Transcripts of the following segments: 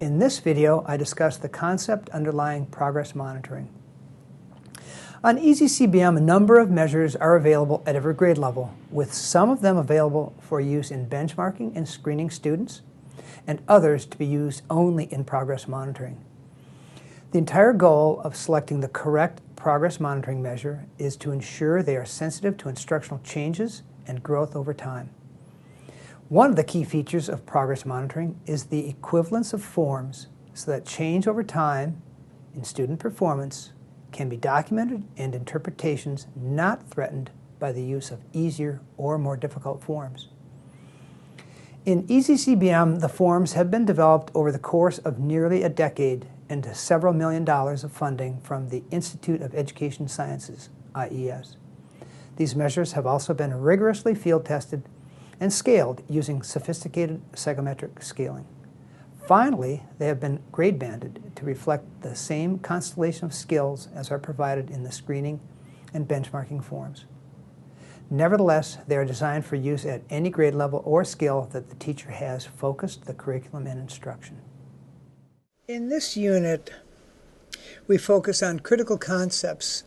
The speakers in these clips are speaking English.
In this video, I discuss the concept underlying progress monitoring. On EasyCBM, a number of measures are available at every grade level, with some of them available for use in benchmarking and screening students, and others to be used only in progress monitoring. The entire goal of selecting the correct progress monitoring measure is to ensure they are sensitive to instructional changes and growth over time. One of the key features of progress monitoring is the equivalence of forms so that change over time in student performance can be documented and interpretations not threatened by the use of easier or more difficult forms. In EasyCBM, the forms have been developed over the course of nearly a decade and several $1 million of funding from the Institute of Education Sciences, IES. These measures have also been rigorously field tested and scaled using sophisticated psychometric scaling. Finally, they have been grade banded to reflect the same constellation of skills as are provided in the screening and benchmarking forms. Nevertheless, they are designed for use at any grade level or skill that the teacher has focused the curriculum and instruction. In this unit, we focus on critical concepts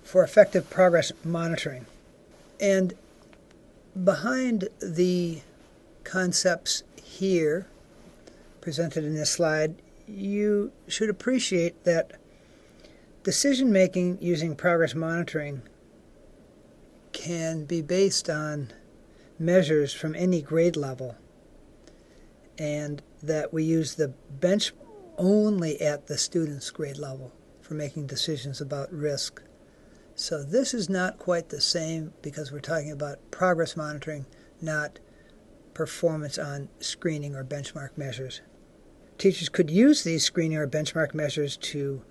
for effective progress monitoring. And behind the concepts here, presented in this slide, you should appreciate that decision-making using progress monitoring can be based on measures from any grade level, and that we use the bench only at the student's grade level for making decisions about risk. So this is not quite the same because we're talking about progress monitoring, not performance on screening or benchmark measures. Teachers could use these screening or benchmark measures to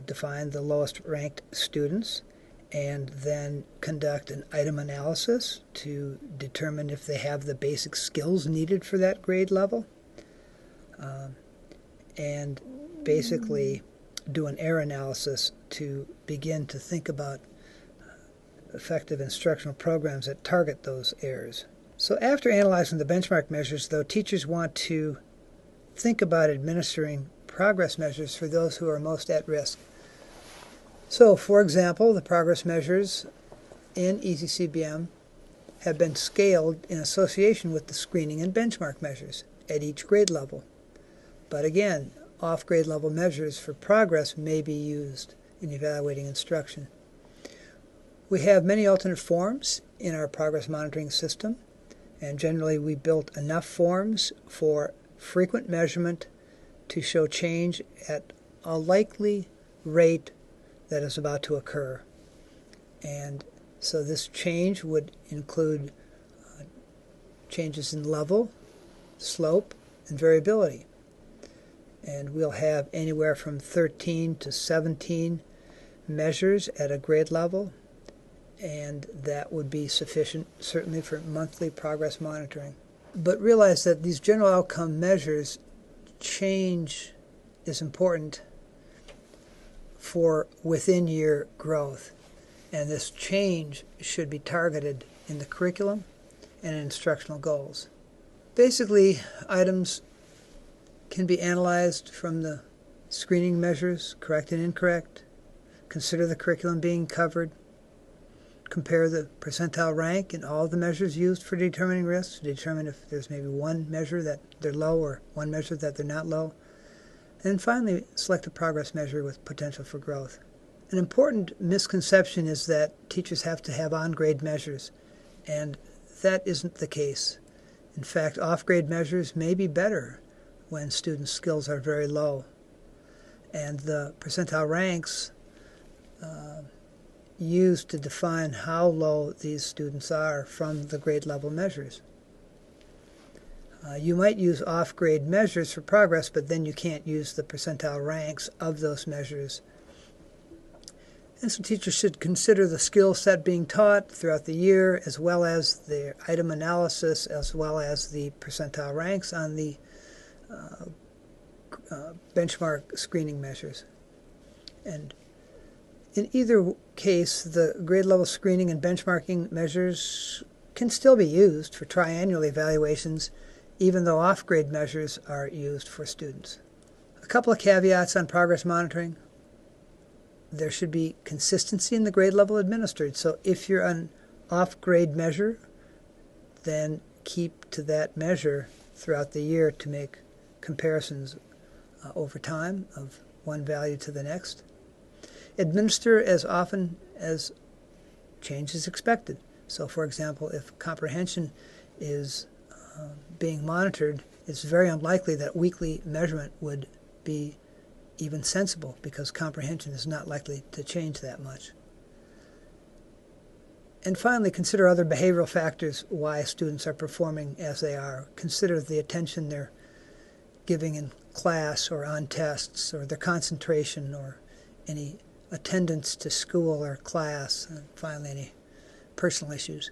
define the lowest ranked students and then conduct an item analysis to determine if they have the basic skills needed for that grade level, and basically do an error analysis to begin to think about effective instructional programs that target those errors. So after analyzing the benchmark measures, though, teachers want to think about administering progress measures for those who are most at risk. So, for example, the progress measures in EasyCBM have been scaled in association with the screening and benchmark measures at each grade level. But again, off-grade level measures for progress may be used in evaluating instruction. We have many alternate forms in our progress monitoring system, and generally we built enough forms for frequent measurement to show change at a likely rate that is about to occur. And so this change would include changes in level, slope, and variability. And we'll have anywhere from 13 to 17 measures at a grade level, and that would be sufficient certainly for monthly progress monitoring. But realize that these general outcome measures, change is important for within-year growth, and this change should be targeted in the curriculum and in instructional goals. Basically, items can be analyzed from the screening measures, correct and incorrect, consider the curriculum being covered, compare the percentile rank in all the measures used for determining risks, to determine if there's maybe one measure that they're low or one measure that they're not low, and finally select a progress measure with potential for growth. An important misconception is that teachers have to have on-grade measures, and that isn't the case. In fact, off-grade measures may be better when students' skills are very low, and the percentile ranks used to define how low these students are from the grade level measures. You might use off-grade measures for progress, but then you can't use the percentile ranks of those measures. And so teachers should consider the skill set being taught throughout the year, as well as their item analysis, as well as the percentile ranks on the benchmark screening measures. And in either case, the grade level screening and benchmarking measures can still be used for triannual evaluations even though off-grade measures are used for students. A couple of caveats on progress monitoring. There should be consistency in the grade level administered. So if you're an off-grade measure, then keep to that measure throughout the year to make comparisons over time of one value to the next. Administer as often as change is expected. So for example, if comprehension is being monitored, it's very unlikely that weekly measurement would be even sensible because comprehension is not likely to change that much. And finally, consider other behavioral factors why students are performing as they are. Consider the attention they're giving in class or on tests, or their concentration, or any attendance to school or class, and finally any personal issues.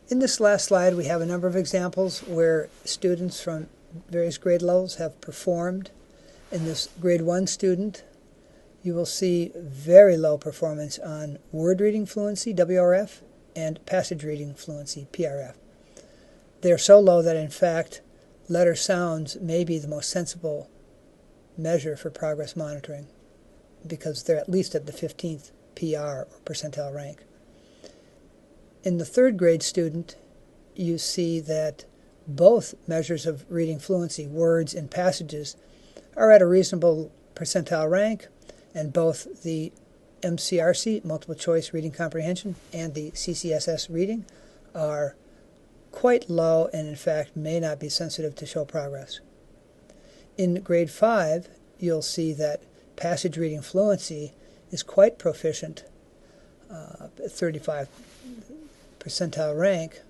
In this last slide, we have a number of examples where students from various grade levels have performed. In this grade 1 student, you will see very low performance on word reading fluency, WRF, and passage reading fluency, PRF. They are so low that in fact letter sounds may be the most sensible measure for progress monitoring because they're at least at the 15th PR or percentile rank. In the 3rd grade student, you see that both measures of reading fluency, words and passages, are at a reasonable percentile rank, and both the MCRC, multiple choice reading comprehension, and the CCSS reading are quite low and in fact may not be sensitive to show progress. In grade 5, you'll see that passage reading fluency is quite proficient, 35 percentile rank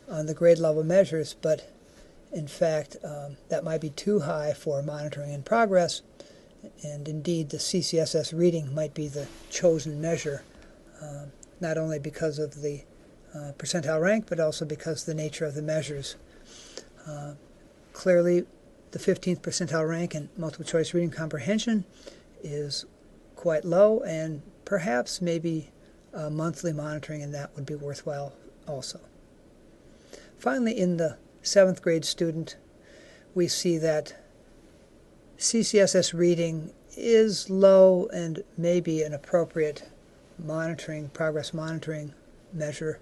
on the grade level measures, but in fact that might be too high for monitoring in progress, and indeed the CCSS reading might be the chosen measure, not only because of the percentile rank, but also because of the nature of the measures. Clearly, the 15th percentile rank in multiple choice reading comprehension is quite low, and perhaps maybe monthly monitoring in that would be worthwhile also. Finally, in the 7th grade student, we see that CCSS reading is low and maybe an appropriate progress monitoring measure.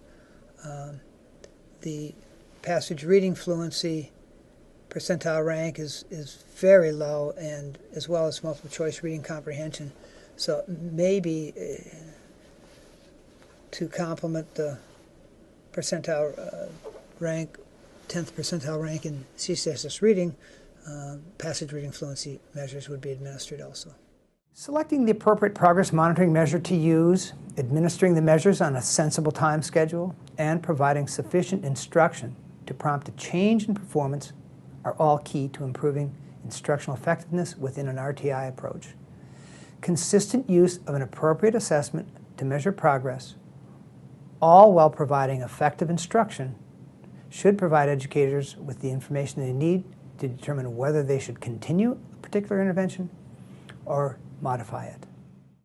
The passage reading fluency percentile rank is very low, and as well as multiple choice reading comprehension. So maybe to complement the percentile rank, 10th percentile rank in CCSS reading, passage reading fluency measures would be administered also. Selecting the appropriate progress monitoring measure to use, administering the measures on a sensible time schedule, and providing sufficient instruction to prompt a change in performance are all key to improving instructional effectiveness within an RTI approach. Consistent use of an appropriate assessment to measure progress, all while providing effective instruction, should provide educators with the information they need to determine whether they should continue a particular intervention or modify it.